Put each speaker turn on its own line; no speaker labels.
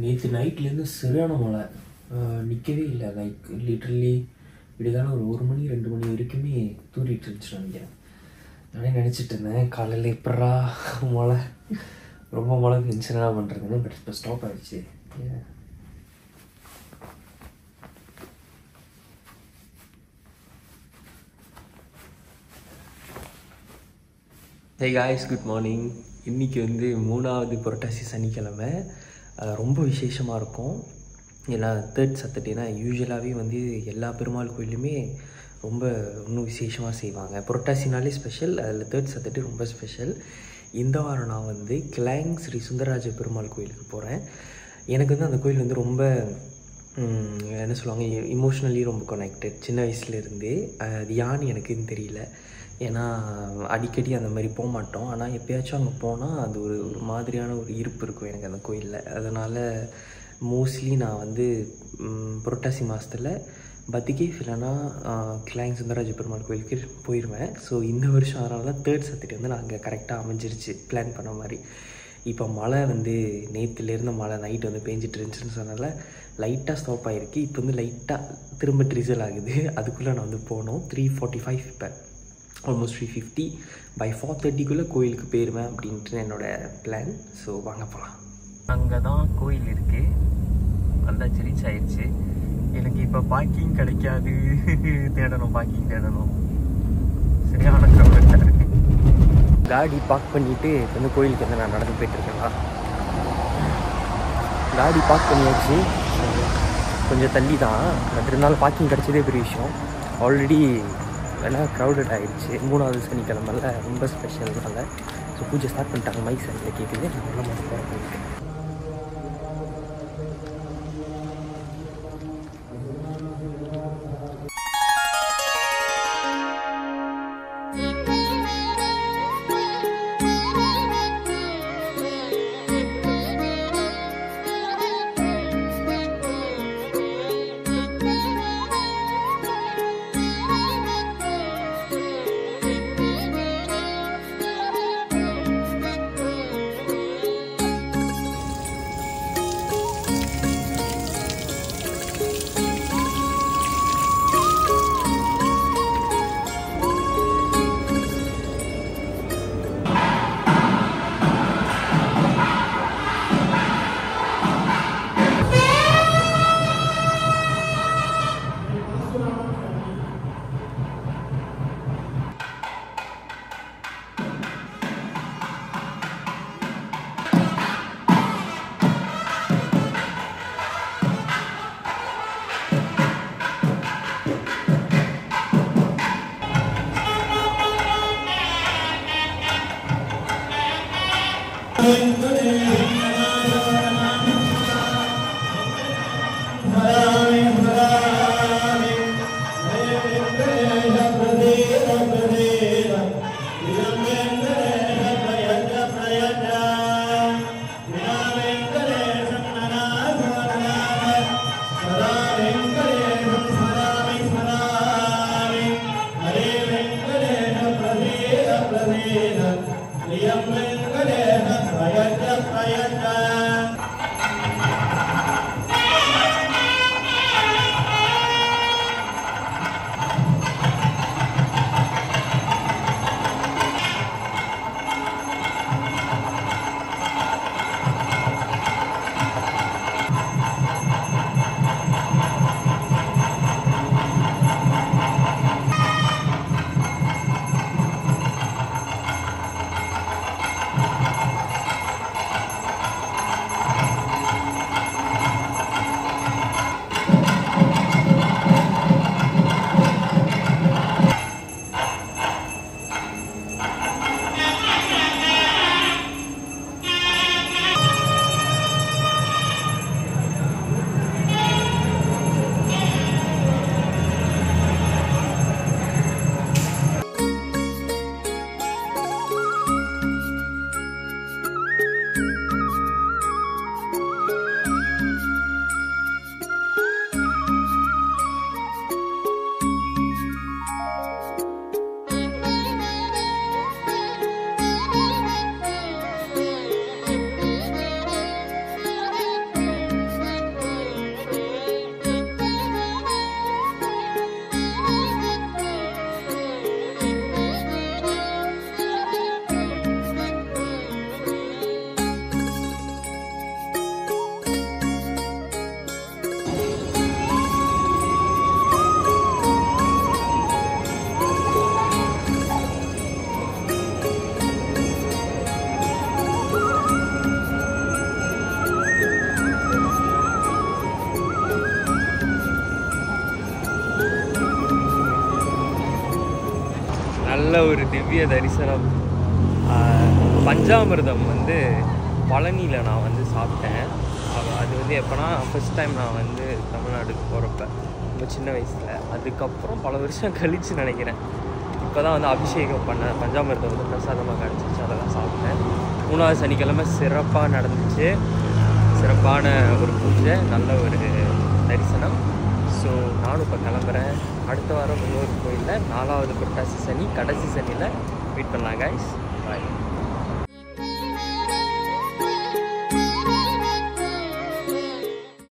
நேற்று நைட்லேருந்து சரியான மழை, நிற்கவே இல்லை. லைக் லிட்ரலி விடிகால ஒரு மணி 2 மணி வரைக்குமே தூரிட்டு இருந்துச்சு நினைக்கிறேன். நானே நினச்சிட்டு இருந்தேன் காலையில் எப்படா மழை, ரொம்ப மழை பெஞ்சு என்ன பண்ணுறதுன்னு. பட் இப்போ ஸ்டாப் ஆகிடுச்சு. Hey guys, good morning. இன்றைக்கி வந்து 3வது புரட்டாசி சனிக்கிழமை. ரொம்ப விசேஷமாக இருக்கும். ஏன்னா 3rd Saturday தான் யூஸ்வலாகவே வந்து எல்லா பெருமாள் கோயிலுமே ரொம்ப இன்னும் விசேஷமாக செய்வாங்க. புரட்டாசினாலே ஸ்பெஷல், அதில் 3rd Saturday ரொம்ப ஸ்பெஷல். இந்த வாரம் நான் வந்து கிளாங் ஸ்ரீ சுந்தரராஜ பெருமாள் கோயிலுக்கு போகிறேன். எனக்கு வந்து அந்த கோயில் வந்து ரொம்ப என்ன சொல்லுவாங்க, இமோஷ்னலி ரொம்ப கனெக்டட் சின்ன வயசுலேருந்தே. அது யான்னு எனக்குன்னு தெரியல, ஏன்னா அடிக்கடி அந்த மாதிரி போக மாட்டோம். ஆனால் எப்போயாச்சும் அங்கே போனால் அது ஒரு மாதிரியான ஒரு ஈர்ப்பு இருக்கும் எனக்கு அந்த கோயிலில். அதனால் மோஸ்ட்லி நான் வந்து புரட்டாசி மாதத்தில் பத்திகை இல்லைன்னா கிளாங் சுந்தரராஜ பெருமாள் கோயிலுக்கு போயிடுவேன். ஸோ இந்த வருஷம் அதனால தான் 3rd Saturday வந்து நான் அங்கே கரெக்டாக அமைஞ்சிருச்சு பிளான் பண்ண மாதிரி. இப்போ மழை வந்து நேற்றுலேருந்து மழை நைட்டு வந்து பேஞ்சிட்டு இருந்துச்சுன்னு சொன்னால லைட்டாக ஸ்டாப் ஆகிருக்கு. இப்போ வந்து லைட்டாக திரும்ப ட்ரிசல் ஆகுது. அதுக்குள்ளே நான் வந்து போனோம். 3:45 இப்போ ஆல்மோஸ்ட் 3:50. பை 4:30 கோயிலுக்கு போயிடுவேன் அப்படின்ட்டு என்னோடய பிளான். ஸோ வாங்க போகலாம். அங்கே தான் கோயில் இருக்குது. வந்தாச்சு, ரீச் ஆயிடுச்சு. எனக்கு இப்போ பார்க்கிங் கிடைக்காது, பார்க்கிங் தேடணும். சரியான க்ரௌடாக இருக்குது. காடி பார்க் பண்ணிவிட்டு இப்போ வந்து கோயிலுக்கு வந்து நான் நடந்து போயிட்டுருக்கேன். காடி பார்க் பண்ணியாச்சு, கொஞ்சம் தள்ளி தான். பட் இருந்தாலும் பார்க்கிங் கிடச்சதே பெரிய விஷயம். ஆல்ரெடி எல்லாம் க்ரௌடட் ஆகிடுச்சு. 3வது சனிக்கிழமைல ரொம்ப ஸ்பெஷல்னால. ஸோ பூஜை ஸ்டார்ட் பண்ணிட்டாங்க. மைக் சைடில் கேட்குது. நான் உள்ள மட்டும் போகிறேன் கோயிலுக்கு.
Liam Venkatesha Prayatya
நல்ல ஒரு திவ்ய தரிசனம். பஞ்சாமிர்தம் வந்து பழனியில் நான் வந்து சாப்பிட்டேன். அது வந்து எப்போனா ஃபஸ்ட் டைம் நான் வந்து தமிழ்நாடுக்கு போகிறப்ப ரொம்ப சின்ன வயசில். அதுக்கப்புறம் பல வருஷம் கழித்து நினைக்கிறேன் இப்போ தான் வந்து அபிஷேகம் பண்ண பஞ்சாமிர்தம் வந்து பிரசாதமாக கிடச்சிச்சு. அதெல்லாம் சாப்பிட்டேன். 3வது சனிக்கிழமை சிறப்பாக நடந்துச்சு. சிறப்பான ஒரு பூஜை, நல்ல ஒரு தரிசனம். ஸோ நானும் இப்போ கிளம்புறேன். அடுத்த வாரம் இன்னொரு கோயிலில் 4வது புரட்டாசி சனி கடைசி சனியில் மீட் பண்ணலாம் கைஸ். பாய்.